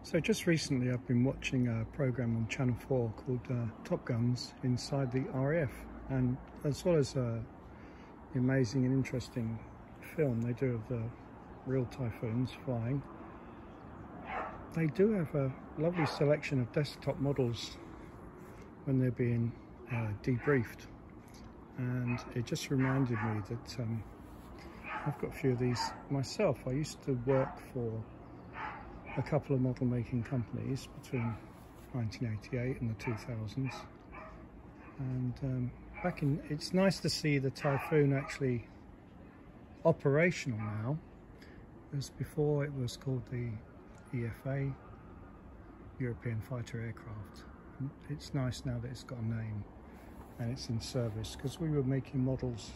So just recently I've been watching a program on Channel 4 called Top Guns inside the RAF, and as well as the amazing and interesting film they do of the real Typhoons flying, they do have a lovely selection of desktop models when they're being debriefed, and it just reminded me that I've got a few of these myself. I used to work for a couple of model making companies between 1988 and the 2000s, and it's nice to see the Typhoon actually operational now, because before it was called the EFA, European Fighter Aircraft. And it's nice now that it's got a name and it's in service, because we were making models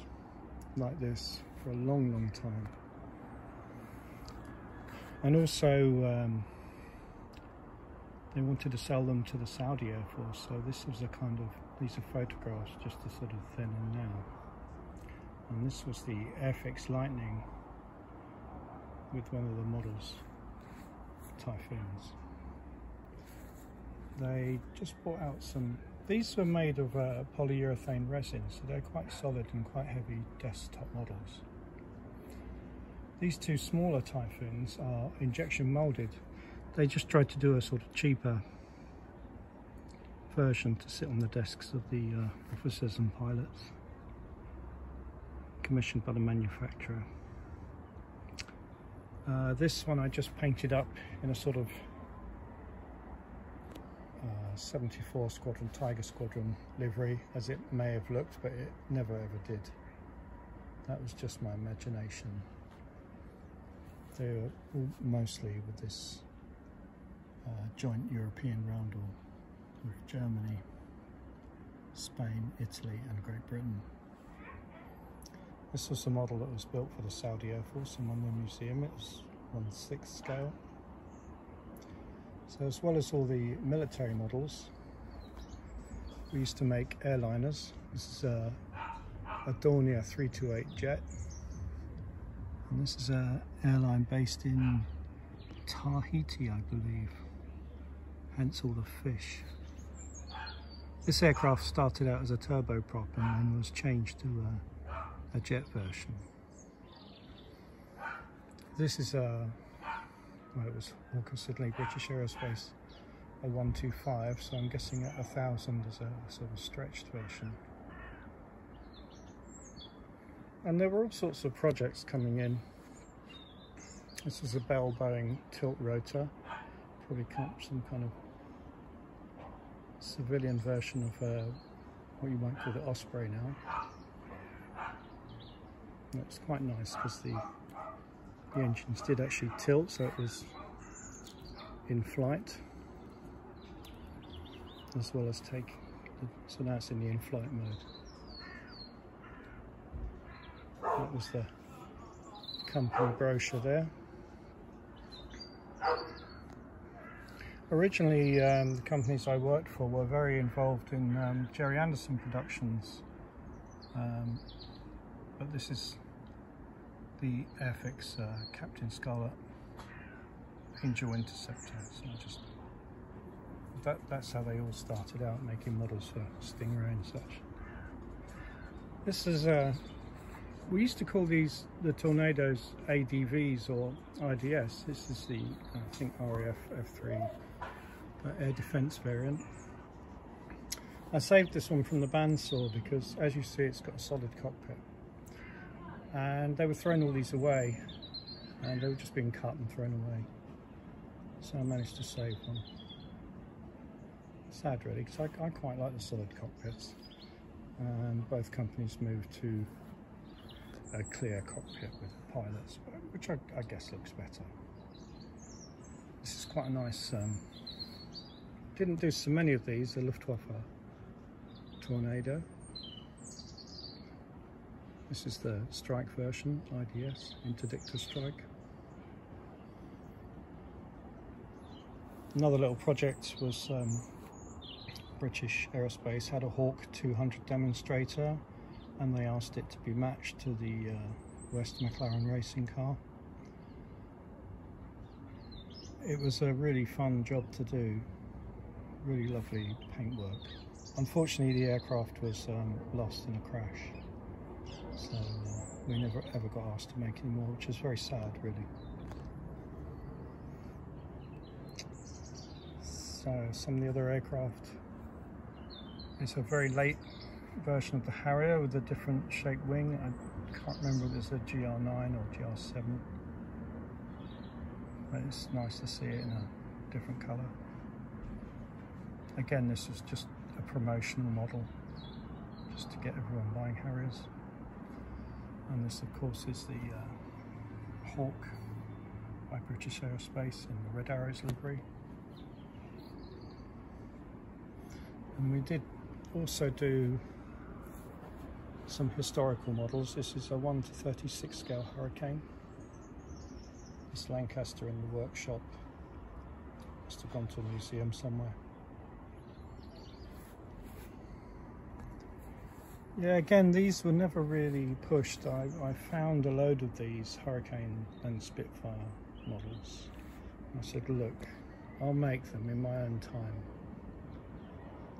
like this for a long time. And also they wanted to sell them to the Saudi Air Force, so this was these are photographs just to sort of then and now. And this was the Airfix Lightning with one of the models, Typhoons. They just brought out these were made of polyurethane resin, so they're quite solid and quite heavy desktop models. These two smaller Typhoons are injection molded. They just tried to do a sort of cheaper version to sit on the desks of the officers and pilots, commissioned by the manufacturer. This one I just painted up in a sort of 74 Squadron, Tiger Squadron livery, as it may have looked, but it never ever did. That was just my imagination. They were mostly with this joint European roundel with Germany, Spain, Italy and Great Britain. This was a model that was built for the Saudi Air Force in one museum. It was 1/6 scale. So as well as all the military models, we used to make airliners. This is a Dornier 328 jet. And this is an airline based in Tahiti, I believe, hence all the fish. This aircraft started out as a turboprop and then was changed to a jet version. This is well, it was Hawker Siddeley British Aerospace, a 125, so I'm guessing at 1,000 is a sort of stretched version. And there were all sorts of projects coming in. This is a Bell Boeing tilt rotor, probably some kind of civilian version of what you might call the Osprey now. And it's quite nice because the engines did actually tilt, so it was in flight as well as so now it's in the in-flight mode. That was the company brochure there. Originally, the companies I worked for were very involved in Gerry Anderson productions, but this is the Airfix Captain Scarlet Angel Interceptor. So that's how they all started out, making models for Stingray and such. This is we used to call these the Tornadoes ADVs or IDS. This is the I think RAF F3 air defense variant. I saved this one from the bandsaw because, as you see, it's got a solid cockpit. And they were throwing all these away, and they were just being cut and thrown away. So I managed to save one. Sad really, because I quite like the solid cockpits. And both companies moved to a clear cockpit with pilots, which I guess looks better. This is quite a nice, didn't do so many of these, the Luftwaffe Tornado. This is the strike version, IDS, Interdictor Strike. Another little project was British Aerospace had a Hawk 200 demonstrator, and they asked it to be matched to the West McLaren racing car. it was a really fun job to do, really lovely paintwork. Unfortunately the aircraft was lost in a crash, so we never ever got asked to make any more, which is very sad really. So some of the other aircraft, it's a very late version of the Harrier with a different shaped wing. I can't remember if it's a GR9 or GR7, but it's nice to see it in a different colour. Again, this was just a promotional model, just to get everyone buying Harriers. And this of course is the Hawk by British Aerospace in the Red Arrows livery. And we did also do some historical models. This is a 1:36 scale Hurricane. This Lancaster in the workshop. Must have gone to a museum somewhere. Yeah, again, these were never really pushed. I found a load of these Hurricane and Spitfire models. I said, look, I'll make them in my own time.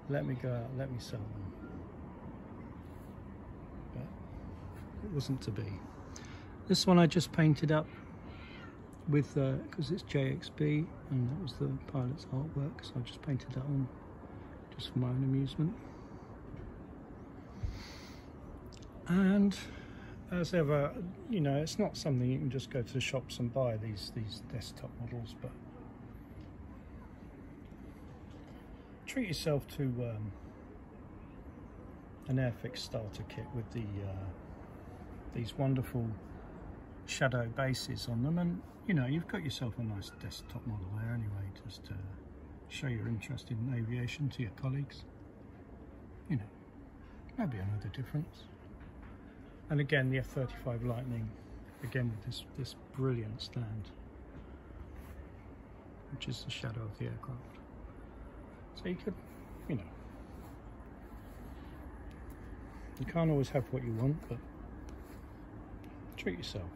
Let me go out, let me sell them. But it wasn't to be. This one I just painted up with, because it's JXB and that was the pilot's artwork, so I just painted that on just for my own amusement. And as ever, you know, it's not something you can just go to the shops and buy, these desktop models, but treat yourself to an Airfix starter kit with these wonderful shadow bases on them, and you know, you've got yourself a nice desktop model there anyway, just to show your interest in aviation to your colleagues. You know, maybe another difference. And again, the F-35 Lightning, again with this brilliant stand, which is the shadow of the aircraft. So you could, you know, you can't always have what you want, but treat yourself.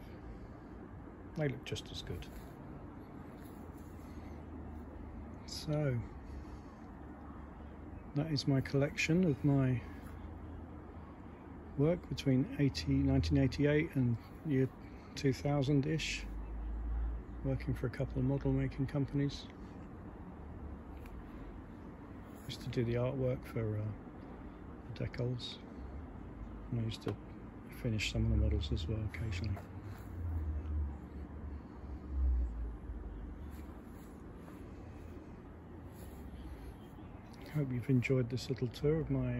They look just as good. So that is my collection of my work between 1988 and year 2000-ish, working for a couple of model making companies. Used to do the artwork for the decals, and I used to finish some of the models as well occasionally. I hope you've enjoyed this little tour of my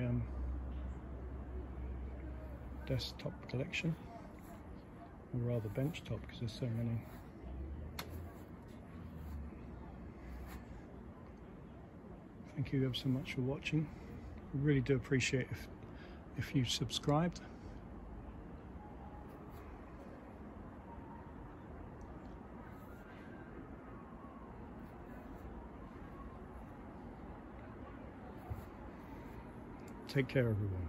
desktop collection, or rather bench top, because there's so many. Thank you ever so much for watching. I really do appreciate if you subscribed. Take care, everyone.